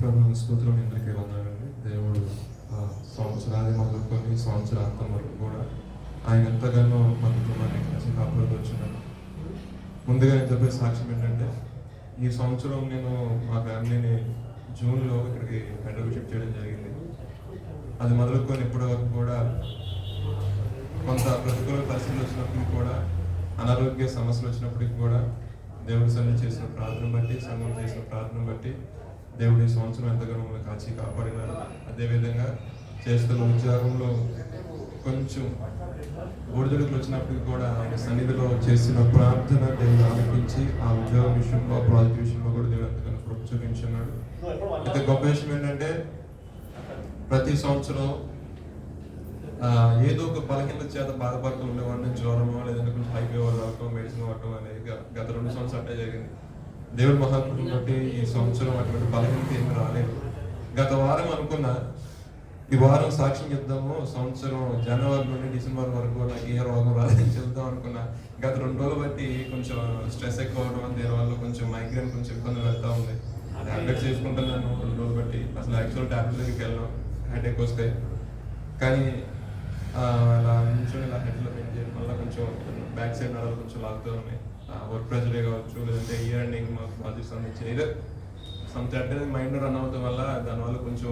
ప్రభువుని స్తోత్రం అందరికీ వందనాలండి. దేవుడు సంవత్సరాది మొదలుకొని సంవత్సరాంతం వరకు కూడా ఆయన ఎంతగానో మా కుటుంబాన్ని కలిసి కాపాడుతూ వచ్చినాడు. ముందుగా నేను చెప్పే సాక్ష్యం ఏంటంటే, ఈ సంవత్సరం నేను మా ఫ్యామిలీని జూన్లో ఇక్కడికి హైదరాబాద్ షిఫ్ట్ చేయడం జరిగింది. అది మొదలుకొని ఇప్పటి వరకు కూడా కొంత ప్రతికూల పరిస్థితులు వచ్చినప్పటికీ కూడా, అనారోగ్య సమస్యలు వచ్చినప్పటికీ కూడా దేవుడి సన్నిధి చేసిన ప్రార్థన బట్టి, సంఘం చేసిన ప్రార్థన బట్టి దేవుడి సంవత్సరం ఎంతగానో మమ్మల్ని కాచి కాపాడినారు. అదేవిధంగా చేస్తున్న ఉద్యోగంలో కొంచెం ఒడిదుడుకులు వచ్చినప్పటికీ కూడా ఆయన సన్నిధిలో చేసిన ప్రార్థన దేవుడు ఆలకించి ఆ ఉద్యోగం విషయంలో, ప్రాజెక్ట్ విషయంలో కూడా దేవుడు ఎంతగానో కృప చూపించున్నాడు. అయితే గొప్ప విషయం ఏంటంటే, ప్రతి సంవత్సరం ఏదో ఒక బలహీనత చేత బాధపడుతూ ఉండేవాడిని. జ్వరమో లేదంటే కొంచెం హై ఫీవర్ రావటం, మెడిసిన్ వాడటం అనేది గత 2 సంవత్సరాలు అట్టే జరిగింది. దేవుడి మహాకృపను బట్టి ఈ సంవత్సరం అటువంటి బలహీనత ఏమీ రాలేదు. గత వారం అనుకున్నా ఈ వారం సాక్ష్యం చెప్దాము, సంవత్సరం జనవరి నుండి డిసెంబర్ వరకు నాకు ఏ రోగం రాలేదని చెప్దాం అనుకున్నా. గత 2 రోజులు బట్టి కొంచెం స్ట్రెస్ ఎక్కువ అవడం, దీనివల్ల కొంచెం మైగ్రేన్ కొంచెం ఇబ్బంది పెడతా ఉంది. ట్యాబ్లెట్స్ చేసుకుంటున్నాను 2 రోజులు బట్టి. అసలు యాక్చువల్ ట్యాబ్లెట్ దగ్గరికి వెళ్ళాను, హెడేక్ వస్తే. కానీ ఇలా నుంచొని ఇలా హెడ్లో పెయిన్ చేయడం వల్ల కొంచెం బ్యాక్ సైడ్ నడవలు కొంచెం లాగుతూ ఉన్నాయి. వర్క్ ప్రెషరే కావచ్చు, లేదంటే ఇయర్ ఎండింగ్ మాకు ప్రాజెక్ట్ సంబంధించి ఏదో సంథింగ్ అంటే మైండ్ రన్ అవడం వల్ల దానివల్ల కొంచెం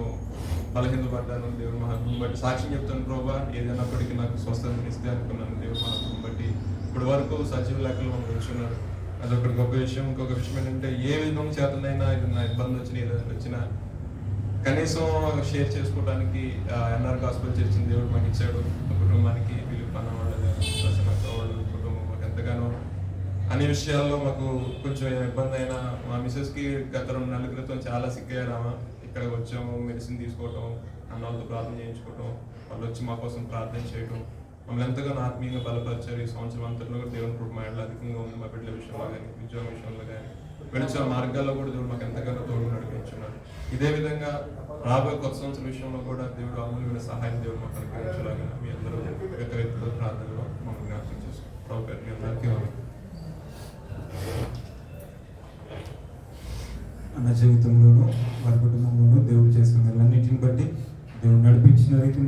బలహీన పడ్డాను. దేవుడు మహాత్మను బట్టి సాక్ష్యం చెప్తాను, ప్రభా ఏదైనప్పటికీ నాకు స్వస్థత ఇస్తే అనుకున్నాను. దేవుడు మహాత్మను బట్టి ఇప్పటి వరకు సజీవ లెక్కలు మనం ఉంచున్నారు. అదొకటి గొప్ప విషయం. ఇంకొక విషయం ఏంటంటే, ఏ విధంగా చేతనైనా ఇది నా ఇబ్బంది వచ్చినా ఏదైనా వచ్చినా కనీసం షేర్ చేసుకోవడానికి ఎన్ఆర్ గాస్పెల్ చర్చిని దేవుడు మాకు ఇచ్చాడు. మా కుటుంబానికి పిలుపు అన్న వాళ్ళు, ప్రసన్నత వాళ్ళు కుటుంబం మాకు ఎంతగానో అన్ని విషయాల్లో మాకు కొంచెం ఇబ్బంది అయినా, మా మిసెస్కి గత 2 నెలల క్రితం చాలా సిక్కయ్యారామా. ఇక్కడ వచ్చాము, మెడిసిన్ తీసుకోవటం, అన్న వాళ్ళతో ప్రార్థన చేయించుకోవటం, వాళ్ళు వచ్చి మా కోసం ప్రార్థన చేయడం, మమ్మల్ని ఎంతగానో ఆత్మీయంగా బలపరిచారు. ఈ సంవత్సరం అంతట్లో కూడా దేవుని కృప మా ఇంట్లో అధికంగా ఉంది. మా బిడ్డల విషయంలో కానీ, ఉద్యోగం విషయంలో కానీ, వెళుతున్న మార్గాల్లో కూడా దేవుడు మాకు ఎంతగానో తోడు నడిపించున్నారు. ఇదే విధంగా రాబోయే కొత్త సంవత్సరం విషయంలో కూడా దేవుడు అమూల్యమైన సహాయం దేవుడు మాకు అనుగ్రహించలాగా మీ అందరూ వ్యక్తిగత ప్రార్థనలో మమ్మల్ని జ్ఞాపకం చేసుకోండి. ప్రభు పేరు మీ అందరికీ అన్న జీవితంలోనూ వారి కుటుంబంలోనూ దేవుడు చేసిన అన్నిటిని బట్టి, దేవుడు నడిపించిన రీతిని బట్టి